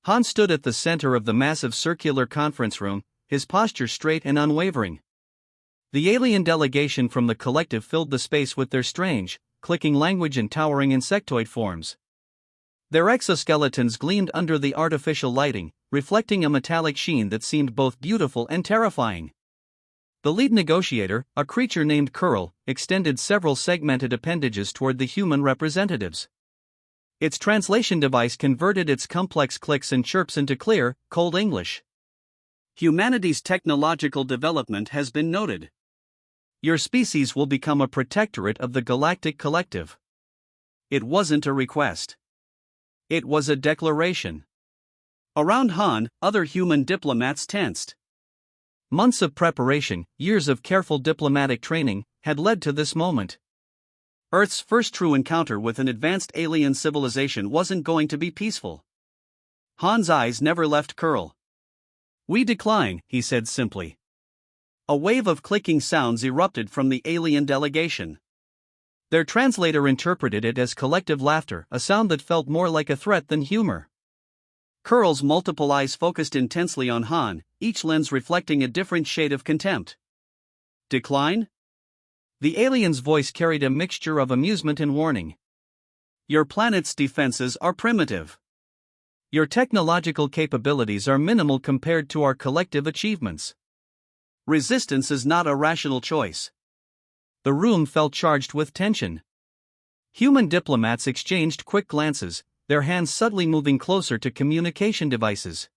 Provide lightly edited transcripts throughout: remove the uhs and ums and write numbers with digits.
Han stood at the center of the massive circular conference room, his posture straight and unwavering. The alien delegation from the collective filled the space with their strange, clicking language and towering insectoid forms. Their exoskeletons gleamed under the artificial lighting, reflecting a metallic sheen that seemed both beautiful and terrifying. The lead negotiator, a creature named Curl, extended several segmented appendages toward the human representatives. Its translation device converted its complex clicks and chirps into clear, cold English. Humanity's technological development has been noted. Your species will become a protectorate of the Galactic Collective. It wasn't a request. It was a declaration. Around Han, other human diplomats tensed. Months of preparation, years of careful diplomatic training, had led to this moment. Earth's first true encounter with an advanced alien civilization wasn't going to be peaceful. Han's eyes never left Curl. "We decline," he said simply. A wave of clicking sounds erupted from the alien delegation. Their translator interpreted it as collective laughter, a sound that felt more like a threat than humor. Curl's multiple eyes focused intensely on Han, each lens reflecting a different shade of contempt. "Decline?" The alien's voice carried a mixture of amusement and warning. "Your planet's defenses are primitive. Your technological capabilities are minimal compared to our collective achievements. Resistance is not a rational choice." The room felt charged with tension. Human diplomats exchanged quick glances, their hands subtly moving closer to communication devices.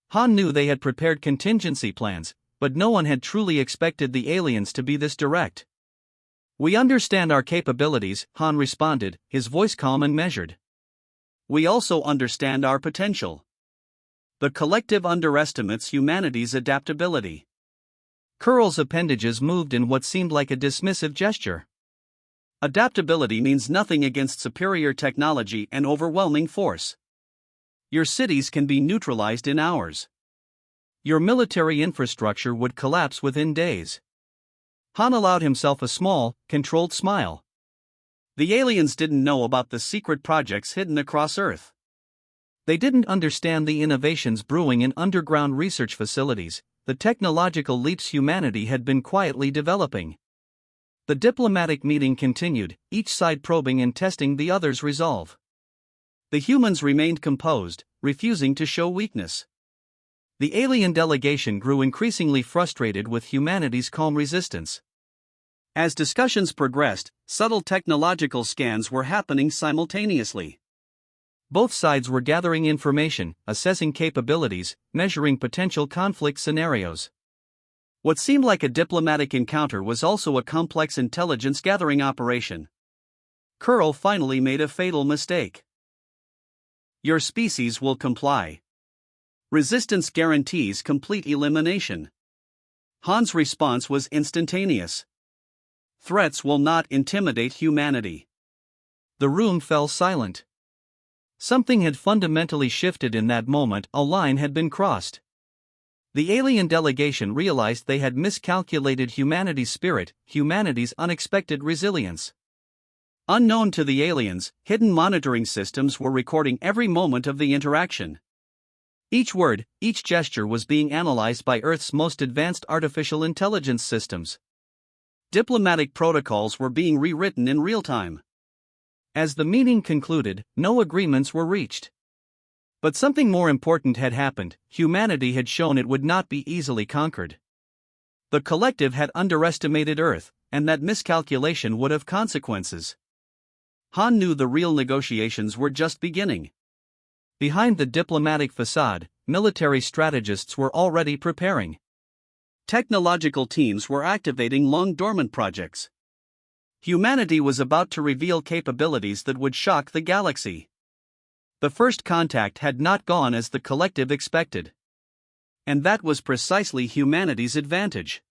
Han knew they had prepared contingency plans, but no one had truly expected the aliens to be this direct. "We understand our capabilities," Han responded, his voice calm and measured. "We also understand our potential. The collective underestimates humanity's adaptability." Curl's appendages moved in what seemed like a dismissive gesture. "Adaptability means nothing against superior technology and overwhelming force. Your cities can be neutralized in hours. Your military infrastructure would collapse within days." Han allowed himself a small, controlled smile. The aliens didn't know about the secret projects hidden across Earth. They didn't understand the innovations brewing in underground research facilities, the technological leaps humanity had been quietly developing. The diplomatic meeting continued, each side probing and testing the other's resolve. The humans remained composed, refusing to show weakness. The alien delegation grew increasingly frustrated with humanity's calm resistance. As discussions progressed, subtle technological scans were happening simultaneously. Both sides were gathering information, assessing capabilities, measuring potential conflict scenarios. What seemed like a diplomatic encounter was also a complex intelligence-gathering operation. Curl finally made a fatal mistake. "Your species will comply. Resistance guarantees complete elimination." Han's response was instantaneous. "Threats will not intimidate humanity." The room fell silent. Something had fundamentally shifted in that moment. A line had been crossed. The alien delegation realized they had miscalculated humanity's spirit, humanity's unexpected resilience. Unknown to the aliens, hidden monitoring systems were recording every moment of the interaction. Each word, each gesture was being analyzed by Earth's most advanced artificial intelligence systems. Diplomatic protocols were being rewritten in real time. As the meeting concluded, no agreements were reached. But something more important had happened. Humanity had shown it would not be easily conquered. The collective had underestimated Earth, and that miscalculation would have consequences. Han knew the real negotiations were just beginning. Behind the diplomatic facade, military strategists were already preparing. Technological teams were activating long-dormant projects. Humanity was about to reveal capabilities that would shock the galaxy. The first contact had not gone as the collective expected. And that was precisely humanity's advantage.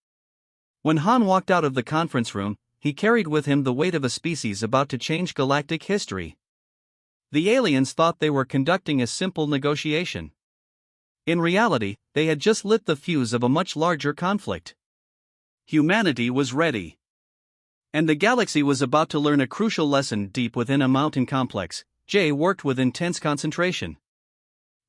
When Han walked out of the conference room, he carried with him the weight of a species about to change galactic history. The aliens thought they were conducting a simple negotiation. In reality, they had just lit the fuse of a much larger conflict. Humanity was ready. And the galaxy was about to learn a crucial lesson. Deep within a mountain complex, Jay worked with intense concentration.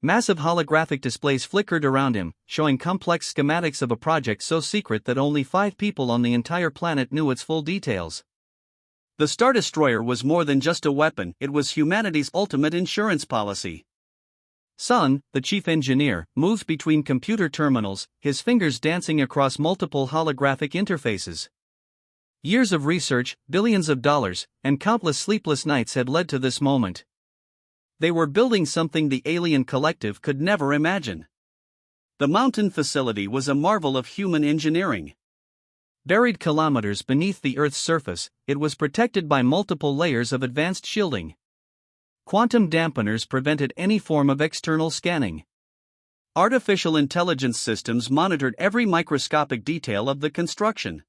Massive holographic displays flickered around him, showing complex schematics of a project so secret that only 5 people on the entire planet knew its full details. The Star Destroyer was more than just a weapon, it was humanity's ultimate insurance policy. Sun, the chief engineer, moved between computer terminals, his fingers dancing across multiple holographic interfaces. Years of research, billions of dollars, and countless sleepless nights had led to this moment. They were building something the alien collective could never imagine. The mountain facility was a marvel of human engineering. Buried kilometers beneath the Earth's surface, it was protected by multiple layers of advanced shielding. Quantum dampeners prevented any form of external scanning. Artificial intelligence systems monitored every microscopic detail of the construction.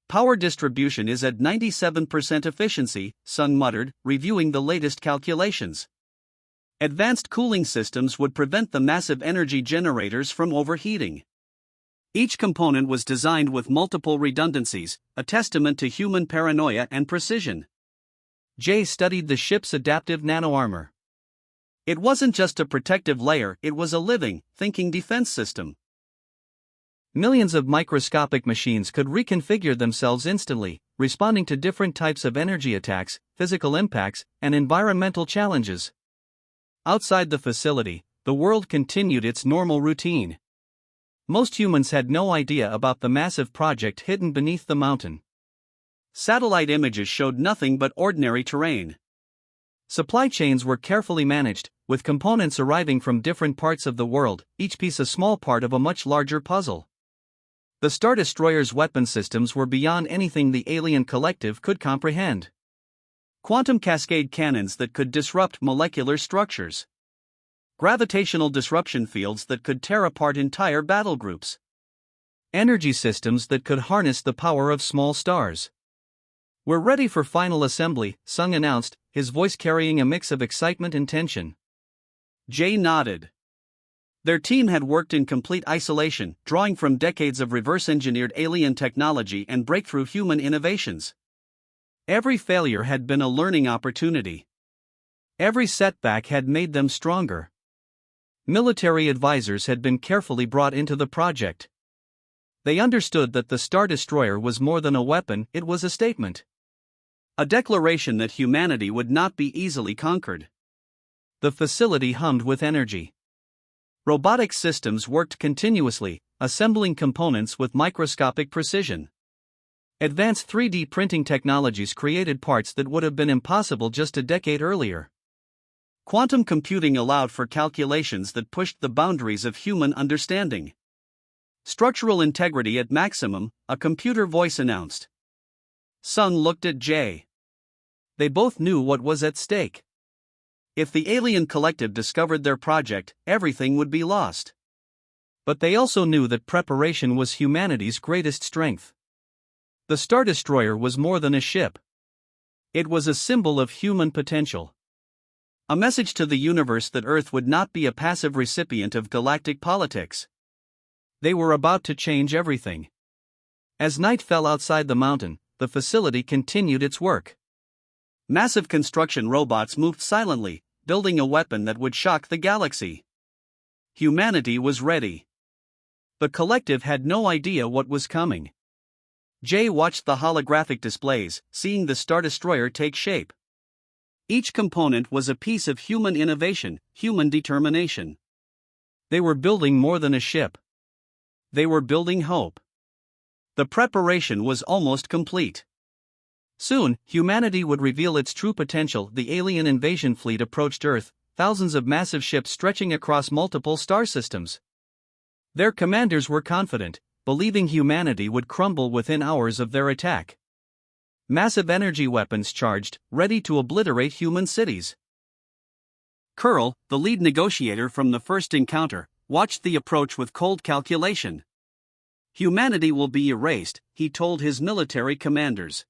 Power distribution is at 97% efficiency, Sun muttered, reviewing the latest calculations. Advanced cooling systems would prevent the massive energy generators from overheating. Each component was designed with multiple redundancies, a testament to human paranoia and precision. Jay studied the ship's adaptive nanoarmor. It wasn't just a protective layer, it was a living, thinking defense system. Millions of microscopic machines could reconfigure themselves instantly, responding to different types of energy attacks, physical impacts, and environmental challenges. Outside the facility, the world continued its normal routine. Most humans had no idea about the massive project hidden beneath the mountain. Satellite images showed nothing but ordinary terrain. Supply chains were carefully managed, with components arriving from different parts of the world, each piece a small part of a much larger puzzle. The Star Destroyer's weapon systems were beyond anything the alien collective could comprehend. Quantum cascade cannons that could disrupt molecular structures. Gravitational disruption fields that could tear apart entire battle groups. Energy systems that could harness the power of small stars. "We're ready for final assembly," Sung announced, his voice carrying a mix of excitement and tension. Jay nodded. Their team had worked in complete isolation, drawing from decades of reverse-engineered alien technology and breakthrough human innovations. Every failure had been a learning opportunity. Every setback had made them stronger. Military advisors had been carefully brought into the project. They understood that the Star Destroyer was more than a weapon, it was a statement. A declaration that humanity would not be easily conquered. The facility hummed with energy. Robotic systems worked continuously, assembling components with microscopic precision. Advanced 3D printing technologies created parts that would have been impossible just a decade earlier. Quantum computing allowed for calculations that pushed the boundaries of human understanding. Structural integrity at maximum, a computer voice announced. Sun looked at Jay. They both knew what was at stake. If the alien collective discovered their project, everything would be lost. But they also knew that preparation was humanity's greatest strength. The Star Destroyer was more than a ship. It was a symbol of human potential. A message to the universe that Earth would not be a passive recipient of galactic politics. They were about to change everything. As night fell outside the mountain, the facility continued its work. Massive construction robots moved silently, building a weapon that would shock the galaxy. Humanity was ready. The collective had no idea what was coming. Jay watched the holographic displays, seeing the Star Destroyer take shape. Each component was a piece of human innovation, human determination. They were building more than a ship. They were building hope. The preparation was almost complete. Soon, humanity would reveal its true potential. The alien invasion fleet approached Earth, thousands of massive ships stretching across multiple star systems. Their commanders were confident, believing humanity would crumble within hours of their attack. Massive energy weapons charged, ready to obliterate human cities. Curl, the lead negotiator from the first encounter, watched the approach with cold calculation. Humanity will be erased, he told his military commanders.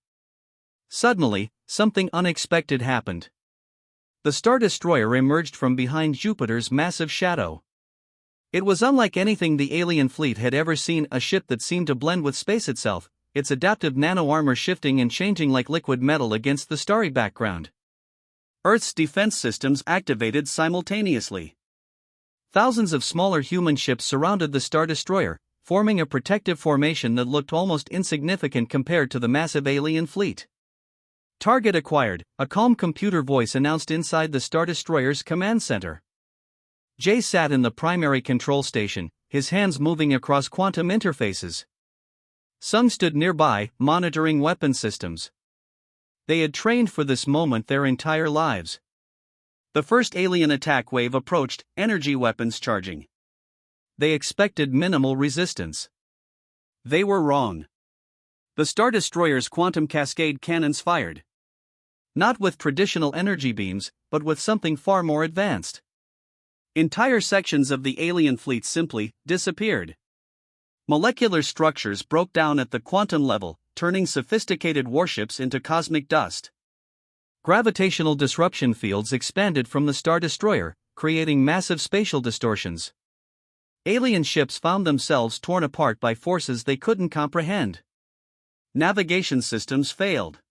Suddenly, something unexpected happened. The Star Destroyer emerged from behind Jupiter's massive shadow. It was unlike anything the alien fleet had ever seen, a ship that seemed to blend with space itself, its adaptive nano-armor shifting and changing like liquid metal against the starry background. Earth's defense systems activated simultaneously. Thousands of smaller human ships surrounded the Star Destroyer, forming a protective formation that looked almost insignificant compared to the massive alien fleet. Target acquired, a calm computer voice announced inside the Star Destroyer's command center. Jay sat in the primary control station, his hands moving across quantum interfaces. Sung stood nearby, monitoring weapon systems. They had trained for this moment their entire lives. The first alien attack wave approached, energy weapons charging. They expected minimal resistance. They were wrong. The Star Destroyer's quantum cascade cannons fired. Not with traditional energy beams, but with something far more advanced. Entire sections of the alien fleet simply disappeared. Molecular structures broke down at the quantum level, turning sophisticated warships into cosmic dust. Gravitational disruption fields expanded from the Star Destroyer, creating massive spatial distortions. Alien ships found themselves torn apart by forces they couldn't comprehend. Navigation systems failed.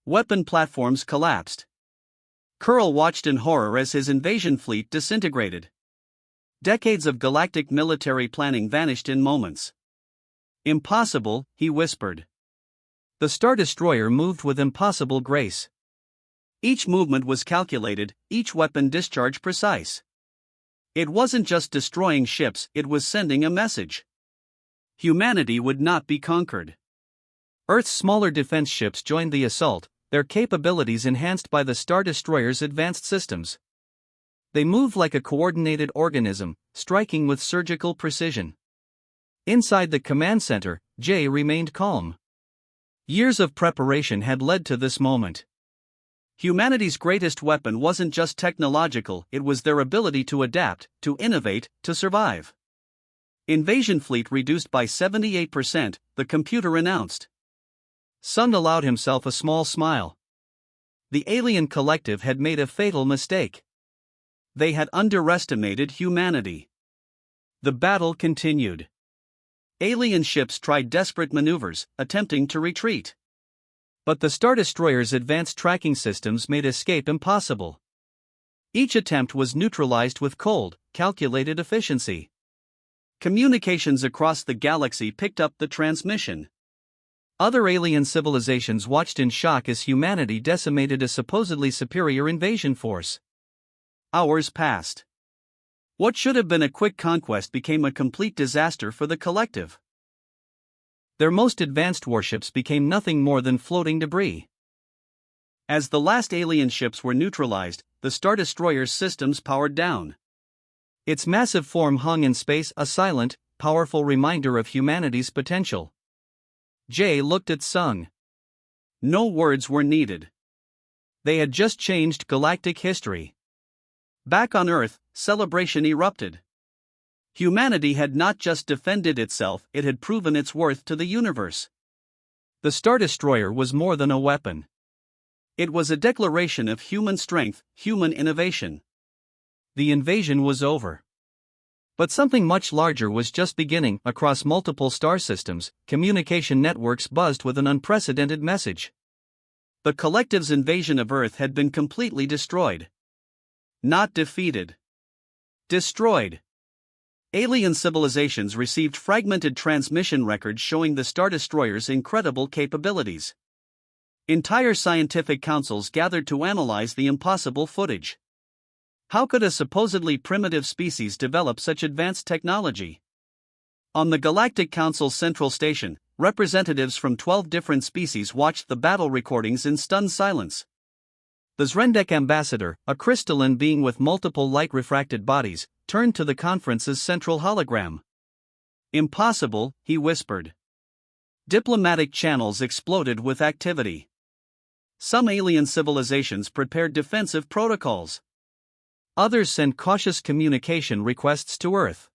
Weapon platforms collapsed. Curl watched in horror as his invasion fleet disintegrated. Decades of galactic military planning vanished in moments. Impossible, he whispered. The Star Destroyer moved with impossible grace. Each movement was calculated, each weapon discharge precise. It wasn't just destroying ships, it was sending a message. Humanity would not be conquered. Earth's smaller defense ships joined the assault, their capabilities enhanced by the Star Destroyer's advanced systems. They moved like a coordinated organism, striking with surgical precision. Inside the command center, Jay remained calm. Years of preparation had led to this moment. Humanity's greatest weapon wasn't just technological, it was their ability to adapt, to innovate, to survive. Invasion fleet reduced by 78%, the computer announced. Sun allowed himself a small smile. The alien collective had made a fatal mistake. They had underestimated humanity. The battle continued. Alien ships tried desperate maneuvers, attempting to retreat. But the Star Destroyer's advanced tracking systems made escape impossible. Each attempt was neutralized with cold, calculated efficiency. Communications across the galaxy picked up the transmission. Other alien civilizations watched in shock as humanity decimated a supposedly superior invasion force. Hours passed. What should have been a quick conquest became a complete disaster for the collective. Their most advanced warships became nothing more than floating debris. As the last alien ships were neutralized, the Star Destroyer's systems powered down. Its massive form hung in space, a silent, powerful reminder of humanity's potential. Jay looked at Sung. No words were needed. They had just changed galactic history. Back on Earth, celebration erupted. Humanity had not just defended itself, it had proven its worth to the universe. The Star Destroyer was more than a weapon. It was a declaration of human strength, human innovation. The invasion was over. But something much larger was just beginning. Across multiple star systems, communication networks buzzed with an unprecedented message. The collective's invasion of Earth had been completely destroyed. Not defeated. Destroyed. Alien civilizations received fragmented transmission records showing the Star Destroyer's incredible capabilities. Entire scientific councils gathered to analyze the impossible footage. How could a supposedly primitive species develop such advanced technology? On the Galactic Council's central station, representatives from 12 different species watched the battle recordings in stunned silence. The Zrendek ambassador, a crystalline being with multiple light-refracted bodies, turned to the conference's central hologram. Impossible, he whispered. Diplomatic channels exploded with activity. Some alien civilizations prepared defensive protocols. Others sent cautious communication requests to Earth.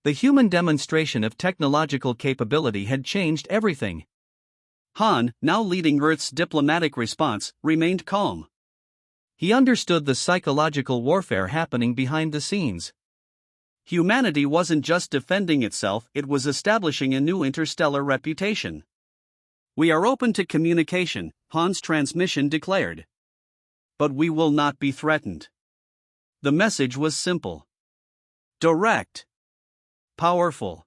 The human demonstration of technological capability had changed everything. Han, now leading Earth's diplomatic response, remained calm. He understood the psychological warfare happening behind the scenes. Humanity wasn't just defending itself, it was establishing a new interstellar reputation. We are open to communication, Han's transmission declared. But we will not be threatened. The message was simple. Direct. Powerful.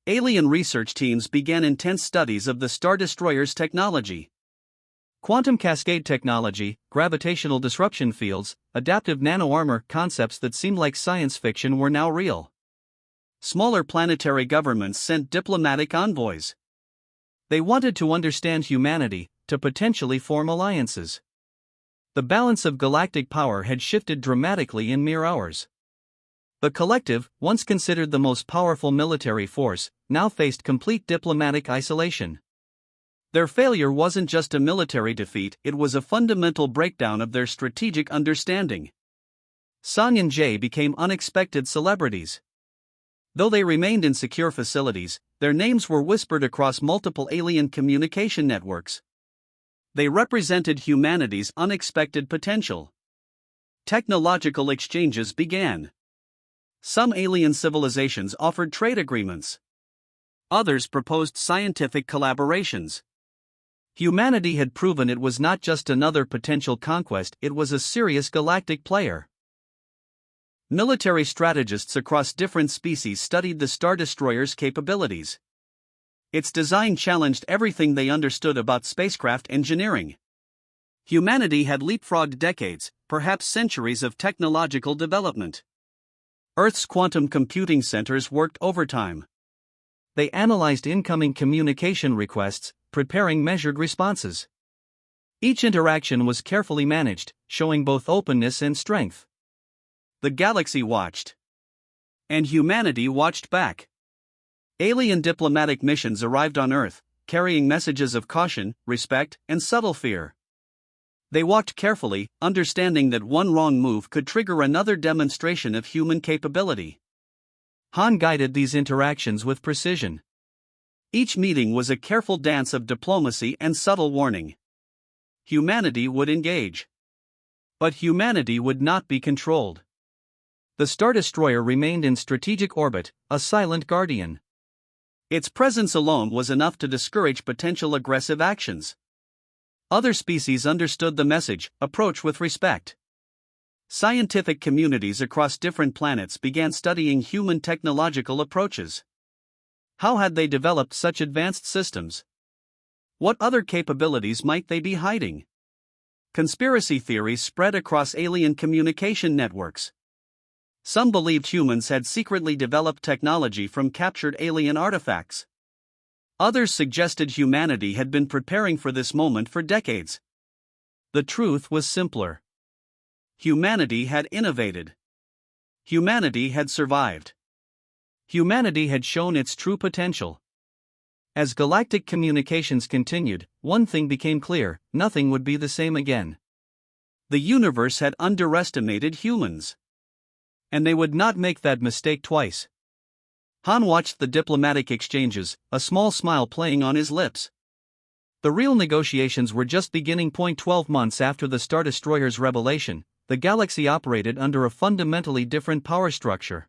Alien research teams began intense studies of the Star Destroyer's technology. Quantum cascade technology, gravitational disruption fields, adaptive nanoarmor concepts that seemed like science fiction were now real. Smaller planetary governments sent diplomatic envoys. They wanted to understand humanity, to potentially form alliances. The balance of galactic power had shifted dramatically in mere hours. The collective, once considered the most powerful military force, now faced complete diplomatic isolation. Their failure wasn't just a military defeat, it was a fundamental breakdown of their strategic understanding. Sung and Jay became unexpected celebrities. Though they remained in secure facilities, their names were whispered across multiple alien communication networks. They represented humanity's unexpected potential. Technological exchanges began. Some alien civilizations offered trade agreements. Others proposed scientific collaborations. Humanity had proven it was not just another potential conquest, it was a serious galactic player. Military strategists across different species studied the Star Destroyer's capabilities. Its design challenged everything they understood about spacecraft engineering. Humanity had leapfrogged decades, perhaps centuries of technological development. Earth's quantum computing centers worked overtime. They analyzed incoming communication requests, preparing measured responses. Each interaction was carefully managed, showing both openness and strength. The galaxy watched. And humanity watched back. Alien diplomatic missions arrived on Earth, carrying messages of caution, respect, and subtle fear. They walked carefully, understanding that one wrong move could trigger another demonstration of human capability. Han guided these interactions with precision. Each meeting was a careful dance of diplomacy and subtle warning. Humanity would engage. But humanity would not be controlled. The Star Destroyer remained in strategic orbit, a silent guardian. Its presence alone was enough to discourage potential aggressive actions. Other species understood the message, approach with respect. Scientific communities across different planets began studying human technological approaches. How had they developed such advanced systems? What other capabilities might they be hiding? Conspiracy theories spread across alien communication networks. Some believed humans had secretly developed technology from captured alien artifacts. Others suggested humanity had been preparing for this moment for decades. The truth was simpler. Humanity had innovated. Humanity had survived. Humanity had shown its true potential. As galactic communications continued, one thing became clear: nothing would be the same again. The universe had underestimated humans. And they would not make that mistake twice. Han watched the diplomatic exchanges, a small smile playing on his lips. The real negotiations were just beginning. 12 months after the Star Destroyer's revelation, the galaxy operated under a fundamentally different power structure.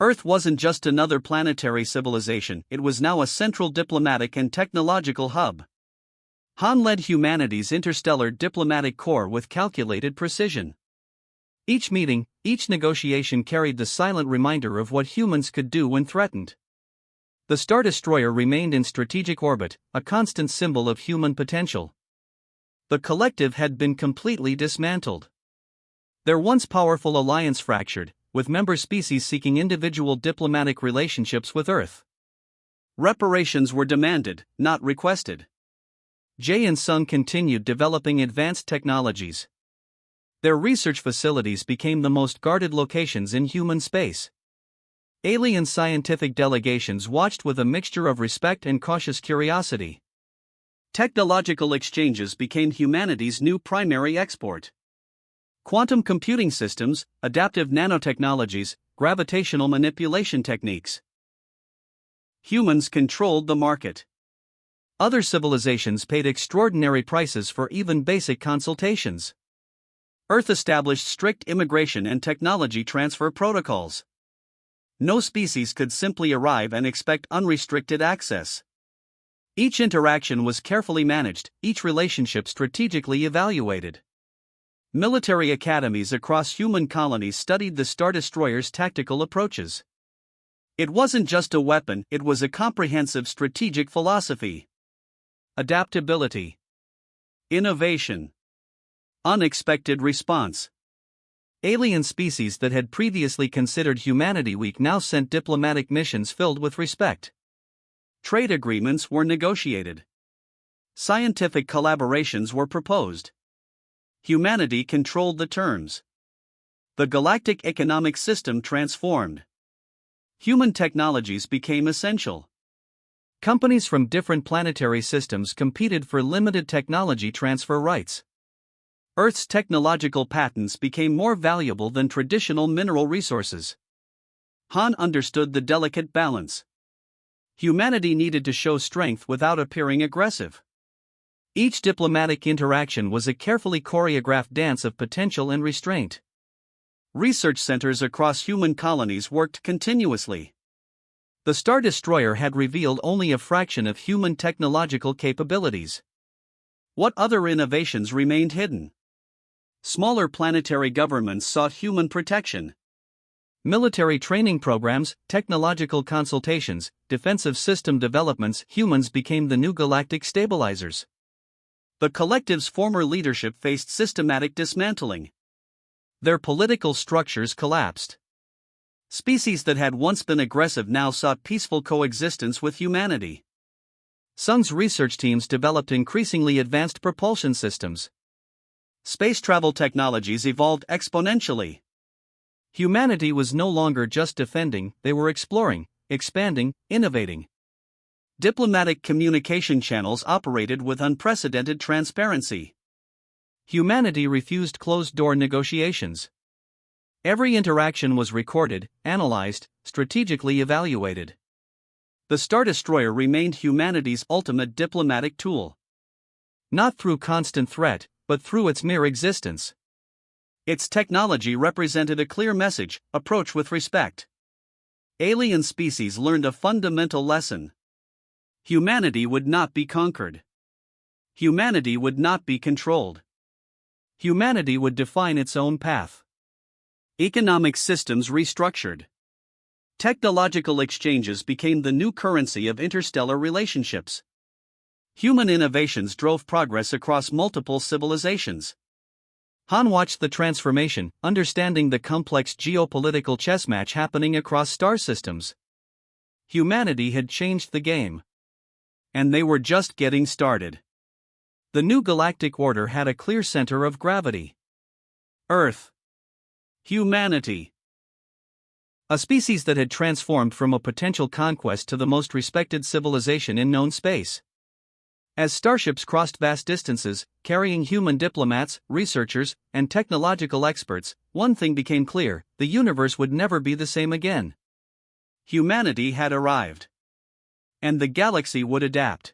Earth wasn't just another planetary civilization, it was now a central diplomatic and technological hub. Han led humanity's interstellar diplomatic corps with calculated precision. Each meeting, each negotiation carried the silent reminder of what humans could do when threatened. The Star Destroyer remained in strategic orbit, a constant symbol of human potential. The collective had been completely dismantled. Their once powerful alliance fractured, with member species seeking individual diplomatic relationships with Earth. Reparations were demanded, not requested. Jay and Sung continued developing advanced technologies. Their research facilities became the most guarded locations in human space. Alien scientific delegations watched with a mixture of respect and cautious curiosity. Technological exchanges became humanity's new primary export. Quantum computing systems, adaptive nanotechnologies, gravitational manipulation techniques. Humans controlled the market. Other civilizations paid extraordinary prices for even basic consultations. Earth established strict immigration and technology transfer protocols. No species could simply arrive and expect unrestricted access. Each interaction was carefully managed, each relationship strategically evaluated. Military academies across human colonies studied the Star Destroyer's tactical approaches. It wasn't just a weapon, it was a comprehensive strategic philosophy. Adaptability, innovation, unexpected response. Alien species that had previously considered humanity weak now sent diplomatic missions filled with respect. Trade agreements were negotiated. Scientific collaborations were proposed. Humanity controlled the terms. The galactic economic system transformed. Human technologies became essential. Companies from different planetary systems competed for limited technology transfer rights. Earth's technological patents became more valuable than traditional mineral resources. Han understood the delicate balance. Humanity needed to show strength without appearing aggressive. Each diplomatic interaction was a carefully choreographed dance of potential and restraint. Research centers across human colonies worked continuously. The Star Destroyer had revealed only a fraction of human technological capabilities. What other innovations remained hidden? Smaller planetary governments sought human protection. Military training programs, technological consultations, defensive system developments, humans became the new galactic stabilizers. The collective's former leadership faced systematic dismantling. Their political structures collapsed. Species that had once been aggressive now sought peaceful coexistence with humanity. Sung's research teams developed increasingly advanced propulsion systems. Space travel technologies evolved exponentially. Humanity was no longer just defending, they were exploring, expanding, innovating. Diplomatic communication channels operated with unprecedented transparency. Humanity refused closed-door negotiations. Every interaction was recorded, analyzed, strategically evaluated. The Star Destroyer remained humanity's ultimate diplomatic tool. Not through constant threat, but through its mere existence. Its technology represented a clear message: approach with respect. Alien species learned a fundamental lesson. Humanity would not be conquered. Humanity would not be controlled. Humanity would define its own path. Economic systems restructured. Technological exchanges became the new currency of interstellar relationships. Human innovations drove progress across multiple civilizations. Han watched the transformation, understanding the complex geopolitical chess match happening across star systems. Humanity had changed the game. And they were just getting started. The new galactic order had a clear center of gravity. Earth. Humanity. A species that had transformed from a potential conquest to the most respected civilization in known space. As starships crossed vast distances, carrying human diplomats, researchers, and technological experts, one thing became clear: the universe would never be the same again. Humanity had arrived. And the galaxy would adapt.